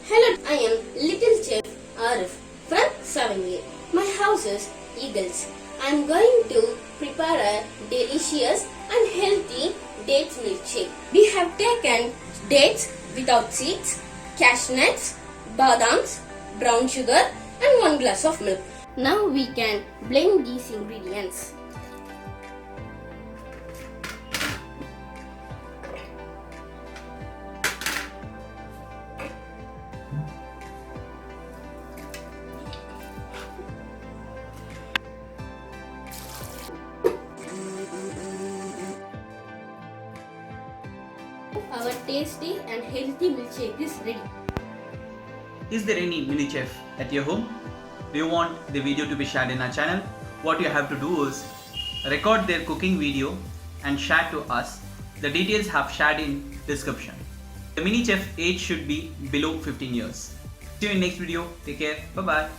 Hello, I am Little Chef Areef from 7A. My house is Eagles. I am going to prepare a delicious and healthy dates milkshake. We have taken dates without seeds, cashew nuts, badams, brown sugar and 1 glass of milk. Now we can blend these ingredients. Our tasty and healthy milkshake is ready. Is there any mini chef at your home? Do you want the video to be shared in our channel? What you have to do is record their cooking video and share to us. The details have shared in description. The mini chef age should be below 15 years. See you in next video. Take care. Bye bye.